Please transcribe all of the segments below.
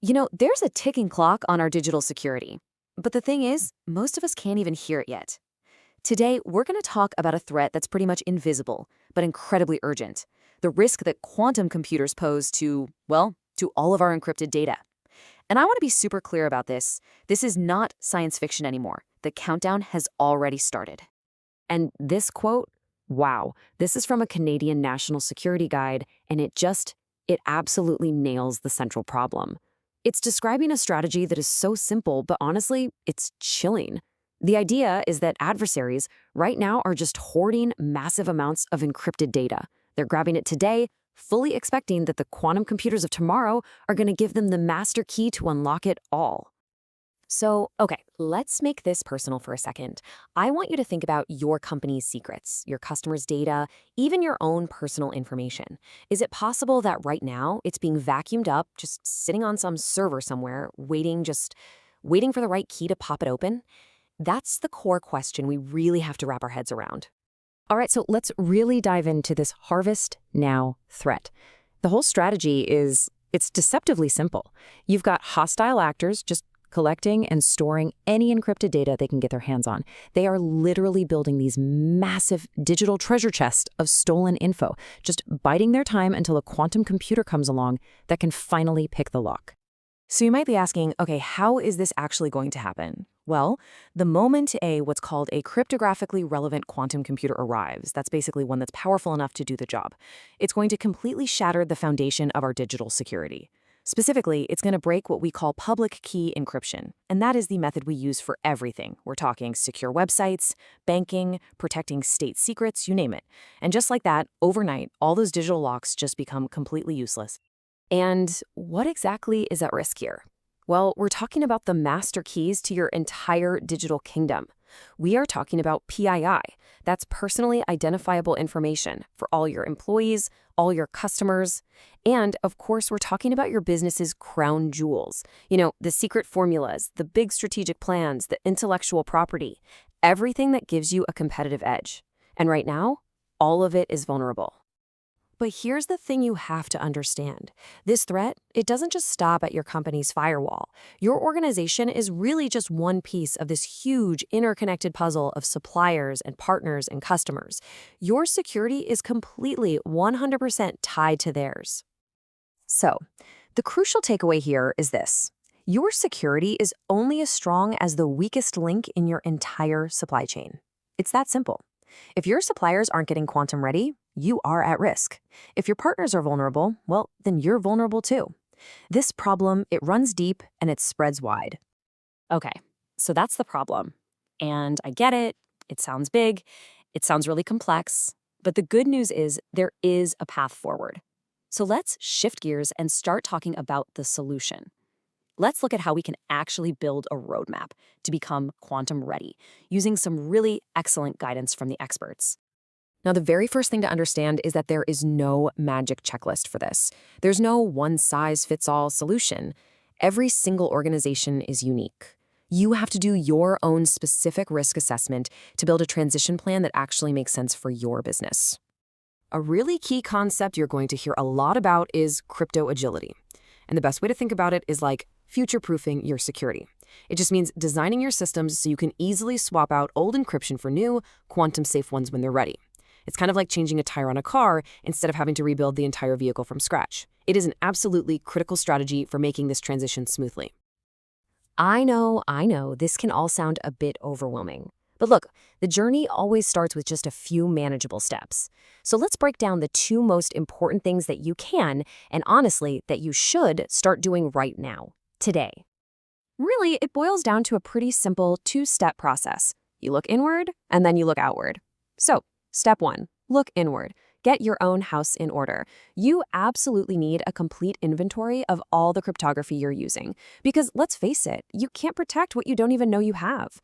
There's a ticking clock on our digital security. But the thing is, most of us can't even hear it yet. Today, we're going to talk about a threat that's pretty much invisible, but incredibly urgent. The risk that quantum computers pose to, well, to all of our encrypted data. And I want to be super clear about this. This is not science fiction anymore. The countdown has already started. And this quote, wow, this is from a Canadian national security guide, and it absolutely nails the central problem. It's describing a strategy that is so simple, but honestly, it's chilling. The idea is that adversaries right now are just hoarding massive amounts of encrypted data. They're grabbing it today, fully expecting that the quantum computers of tomorrow are going to give them the master key to unlock it all. So, okay, let's make this personal for a second. I want you to think about your company's secrets, your customers' data, even your own personal information. Is it possible that right now it's being vacuumed up, just sitting on some server somewhere, waiting for the right key to pop it open? That's the core question we really have to wrap our heads around. All right, so let's really dive into this harvest now threat. The whole strategy it's deceptively simple. You've got hostile actors just collecting and storing any encrypted data they can get their hands on. They are literally building these massive digital treasure chests of stolen info, just biding their time until a quantum computer comes along that can finally pick the lock. So you might be asking, okay, how is this actually going to happen? Well, the moment what's called a cryptographically relevant quantum computer arrives, that's basically one that's powerful enough to do the job, it's going to completely shatter the foundation of our digital security. Specifically, it's going to break what we call public key encryption, and that is the method we use for everything. We're talking secure websites, banking, protecting state secrets, you name it. And just like that, overnight, all those digital locks just become completely useless. And what exactly is at risk here? Well, we're talking about the master keys to your entire digital kingdom. We are talking about PII. That's personally identifiable information for all your employees, all your customers. And of course, we're talking about your business's crown jewels. The secret formulas, the big strategic plans, the intellectual property, everything that gives you a competitive edge. And right now, all of it is vulnerable. But here's the thing you have to understand. This threat, it doesn't just stop at your company's firewall. Your organization is really just one piece of this huge interconnected puzzle of suppliers and partners and customers. Your security is completely 100% tied to theirs. So, the crucial takeaway here is this. Your security is only as strong as the weakest link in your entire supply chain. It's that simple. If your suppliers aren't getting quantum ready, you are at risk. If your partners are vulnerable, well, then you're vulnerable too. This problem, it runs deep and it spreads wide. Okay, so that's the problem. And I get it. It sounds big. It sounds really complex. But the good news is there is a path forward. So let's shift gears and start talking about the solution. Let's look at how we can actually build a roadmap to become quantum ready, using some really excellent guidance from the experts. Now, the very first thing to understand is that there is no magic checklist for this. There's no one-size-fits-all solution. Every single organization is unique. You have to do your own specific risk assessment to build a transition plan that actually makes sense for your business. A really key concept you're going to hear a lot about is crypto agility. And the best way to think about it is like future-proofing your security. It just means designing your systems so you can easily swap out old encryption for new, quantum-safe ones when they're ready. It's kind of like changing a tire on a car instead of having to rebuild the entire vehicle from scratch. It is an absolutely critical strategy for making this transition smoothly. I know, this can all sound a bit overwhelming. But look, the journey always starts with just a few manageable steps. So let's break down the two most important things that you can, and honestly, that you should start doing right now, today. Really, it boils down to a pretty simple two-step process. You look inward, and then you look outward. So, step 1, look inward. Get your own house in order. You absolutely need a complete inventory of all the cryptography you're using. Because let's face it, you can't protect what you don't even know you have.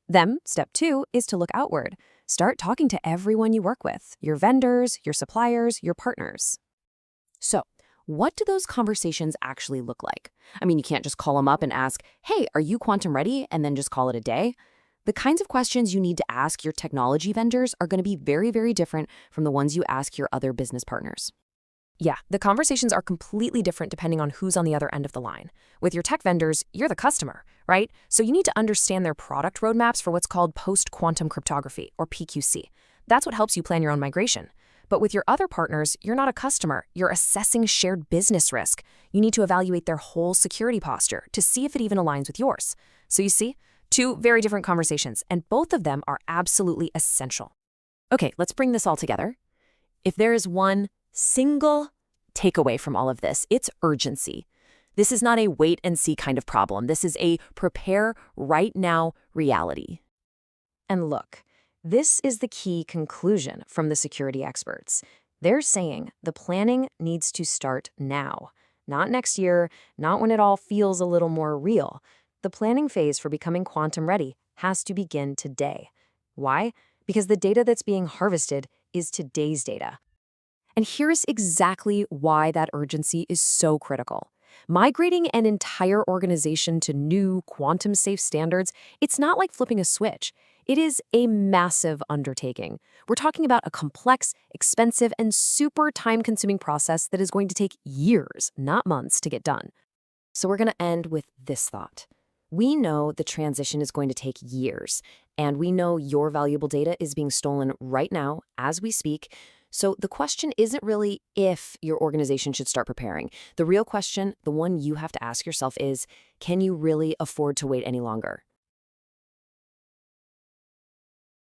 Then, step 2 is to look outward. Start talking to everyone you work with, your vendors, your suppliers, your partners. So, what do those conversations actually look like? I mean, you can't just call them up and ask, hey, are you quantum ready? And then just call it a day. The kinds of questions you need to ask your technology vendors are going to be very, very different from the ones you ask your other business partners. Yeah, the conversations are completely different depending on who's on the other end of the line. With your tech vendors, you're the customer, right? So you need to understand their product roadmaps for what's called post-quantum cryptography, or PQC. That's what helps you plan your own migration. But with your other partners, you're not a customer. You're assessing shared business risk. You need to evaluate their whole security posture to see if it even aligns with yours. So you see, two very different conversations, and both of them are absolutely essential. Okay, let's bring this all together. If there is one single takeaway from all of this, it's urgency. This is not a wait-and-see kind of problem. This is a prepare-right-now reality. And look, this is the key conclusion from the security experts. They're saying the planning needs to start now, not next year, not when it all feels a little more real. The planning phase for becoming quantum ready has to begin today. Why? Because the data that's being harvested is today's data. And here's exactly why that urgency is so critical. Migrating an entire organization to new quantum-safe standards, it's not like flipping a switch. It is a massive undertaking. We're talking about a complex, expensive, and super time-consuming process that is going to take years, not months, to get done. So we're going to end with this thought. We know the transition is going to take years, and we know your valuable data is being stolen right now as we speak. So the question isn't really if your organization should start preparing. The real question, the one you have to ask yourself is, can you really afford to wait any longer?